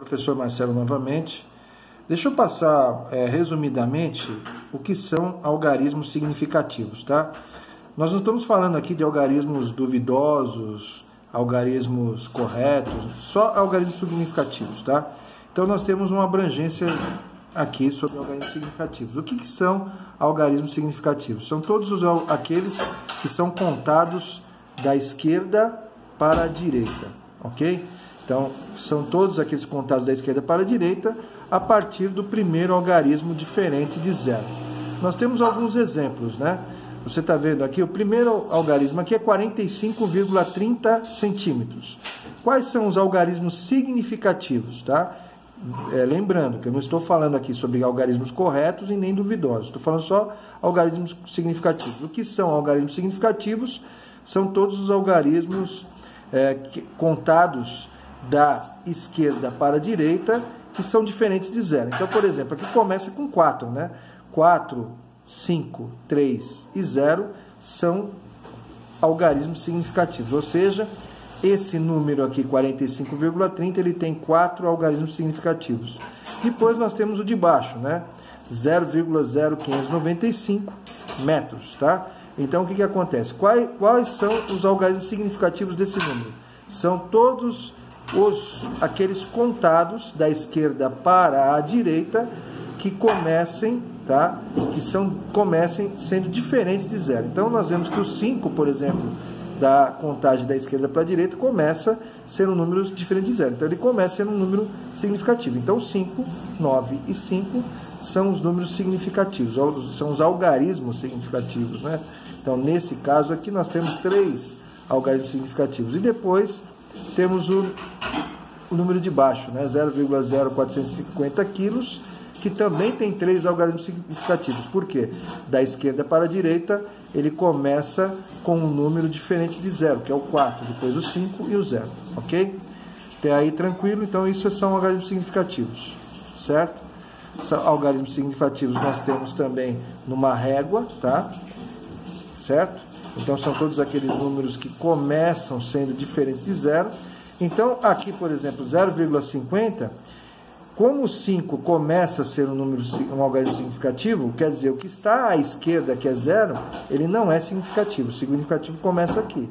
Professor Marcelo novamente. Deixa eu passar resumidamente o que são algarismos significativos, tá? Nós não estamos falando aqui de algarismos duvidosos, algarismos corretos, só algarismos significativos, tá? Então nós temos uma abrangência aqui sobre algarismos significativos. O que são algarismos significativos? São todos aqueles que são contados da esquerda para a direita, ok? Então, são todos aqueles contados da esquerda para a direita a partir do primeiro algarismo diferente de zero. Nós temos alguns exemplos, né? Você está vendo aqui, o primeiro algarismo aqui é 45,30 centímetros. Quais são os algarismos significativos, tá? Lembrando que eu não estou falando aqui sobre algarismos corretos e nem duvidosos. Estou falando só algarismos significativos. O que são algarismos significativos? São todos os algarismos contados da esquerda para a direita, que são diferentes de zero. Então, por exemplo, aqui começa com 4, né? 4, 5, 3 e 0 são algarismos significativos. Ou seja, esse número aqui, 45,30, ele tem 4 algarismos significativos. Depois nós temos o de baixo, né? 0,0595 metros, tá? Então, o que acontece? Quais são os algarismos significativos desse número? São todos aqueles contados da esquerda para a direita que comecem, tá? Comecem sendo diferentes de zero. Então, nós vemos que o 5, por exemplo, da contagem da esquerda para a direita, começa sendo um número diferente de zero. Então, ele começa sendo um número significativo. Então, 5, 9 e 5 são os números significativos, são os algarismos significativos, né? Então, nesse caso aqui, nós temos 3 algarismos significativos. E depois temos o número de baixo, né? 0,0450 quilos, que também tem 3 algarismos significativos. Por quê? Da esquerda para a direita, ele começa com um número diferente de 0, que é o 4, depois o 5 e o 0, ok? Até aí tranquilo? Então, isso são algarismos significativos, certo? São algarismos significativos nós temos também numa régua, tá? Certo? Então, são todos aqueles números que começam sendo diferentes de 0. Então, aqui, por exemplo, 0,50, como o 5 começa a ser um algarismo significativo, quer dizer, o que está à esquerda, que é 0, ele não é significativo. O significativo começa aqui.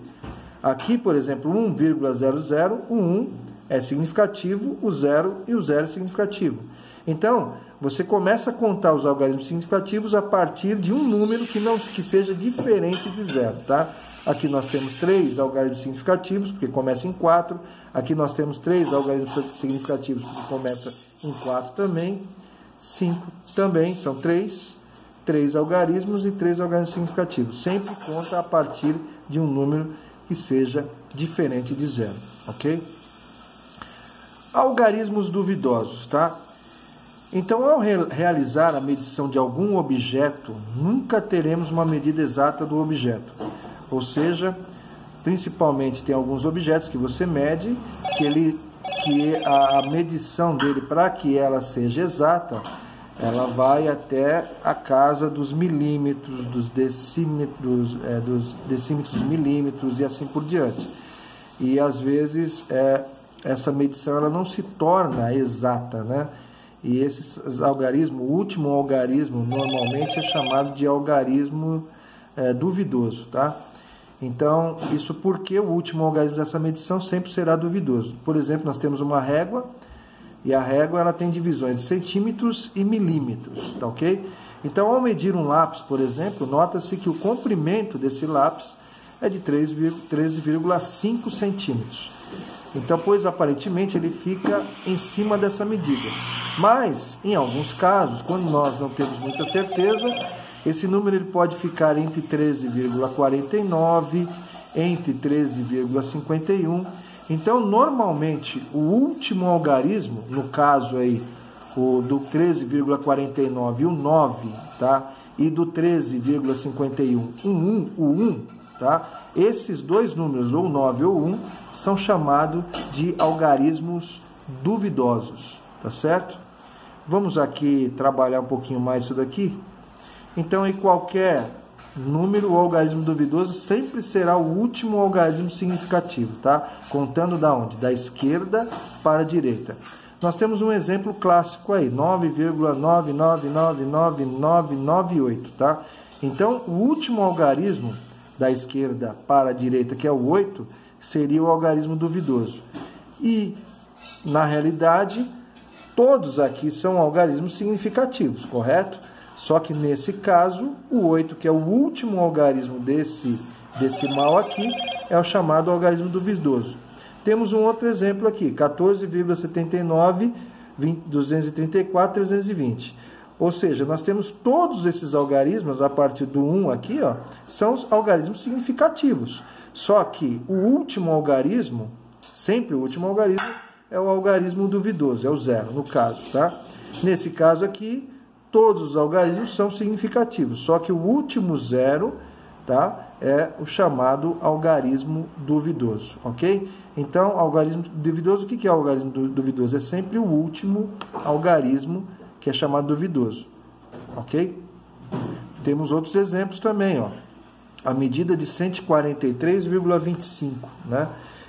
Aqui, por exemplo, 1,00, o 1 é significativo, o 0 e o 0 é significativo. Então, você começa a contar os algarismos significativos a partir de um número que seja diferente de 0, tá? Aqui nós temos 3 algarismos significativos, porque começa em 4. Aqui nós temos 3 algarismos significativos, porque começa em 4 também. 5 também, são 3 algarismos e 3 algarismos significativos. Sempre conta a partir de um número que seja diferente de 0, ok? Algarismos duvidosos, tá? Então, ao realizar a medição de algum objeto, nunca teremos uma medida exata do objeto. Ou seja, principalmente tem alguns objetos que você mede, que a medição dele, para que ela seja exata, ela vai até a casa dos milímetros, dos decímetros de milímetros e assim por diante. E às vezes essa medição ela não se torna exata, né? E esse algarismo, o último algarismo, normalmente é chamado de algarismo duvidoso, tá? Então, isso porque o último algarismo dessa medição sempre será duvidoso. Por exemplo, nós temos uma régua, e a régua ela tem divisões de centímetros e milímetros, tá ok? Então, ao medir um lápis, por exemplo, nota-se que o comprimento desse lápis é de 13,5 centímetros. Então, pois aparentemente ele fica em cima dessa medida. Mas, em alguns casos, quando nós não temos muita certeza, esse número ele pode ficar entre 13,49, entre 13,51. Então, normalmente, o último algarismo, no caso aí, o do 13,49 e o 9, tá? E do 13,51, o 1, tá? Esses dois números, ou 9 ou 1, são chamados de algarismos duvidosos, tá certo? Vamos aqui trabalhar um pouquinho mais isso daqui. Então, em qualquer número, o algarismo duvidoso sempre será o último algarismo significativo, tá? Contando da onde? Da esquerda para a direita. Nós temos um exemplo clássico aí, 9,999998, tá? Então, o último algarismo da esquerda para a direita, que é o 8, seria o algarismo duvidoso. E, na realidade, todos aqui são algarismos significativos, correto? Só que, nesse caso, o 8, que é o último algarismo desse decimal aqui, é o chamado algarismo duvidoso. Temos um outro exemplo aqui, 14,79, 234, 320. Ou seja, nós temos todos esses algarismos, a partir do 1 aqui, ó, são os algarismos significativos. Só que o último algarismo, sempre o último algarismo, é o algarismo duvidoso, é o 0, no caso, tá? Nesse caso aqui, todos os algarismos são significativos, só que o último 0, tá, é o chamado algarismo duvidoso, ok? Então, algarismo duvidoso, o que é o algarismo duvidoso? É sempre o último algarismo que é chamado duvidoso, ok? Temos outros exemplos também, ó. A medida de 143,25, né?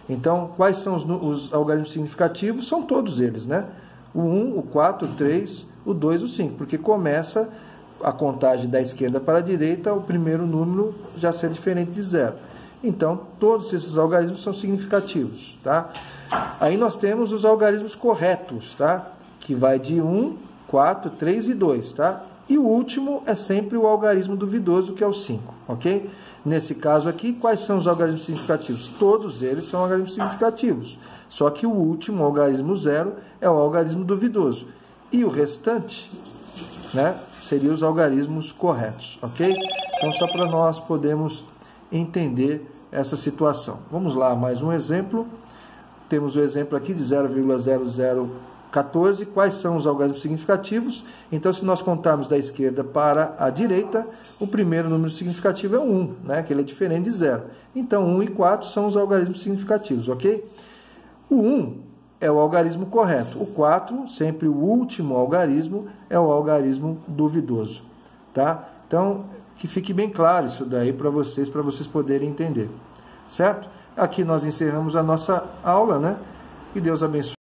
Então, quais são os algarismos significativos? São todos eles, né? O 1, o 4, o 3, o 2 e o 5, porque começa a contagem da esquerda para a direita, o primeiro número já ser diferente de 0. Então, todos esses algarismos são significativos, tá? Aí nós temos os algarismos corretos, tá? Que vai de 1, 4, 3 e 2, tá? E o último é sempre o algarismo duvidoso, que é o 5, ok? Nesse caso aqui, quais são os algarismos significativos? Todos eles são algarismos significativos, só que o último, o algarismo 0, é o algarismo duvidoso. E o restante, né, seriam os algarismos corretos, ok? Então, só para nós podermos entender essa situação. Vamos lá, mais um exemplo. Temos o exemplo aqui de 0,0014. Quais são os algarismos significativos? Então, se nós contarmos da esquerda para a direita, o primeiro número significativo é o 1, né, que ele é diferente de 0. Então, 1 e 4 são os algarismos significativos, ok? O 1 é o algarismo correto. O 4, sempre o último algarismo, é o algarismo duvidoso, tá? Então, que fique bem claro isso daí para vocês poderem entender, certo? Aqui nós encerramos a nossa aula, né? Que Deus abençoe.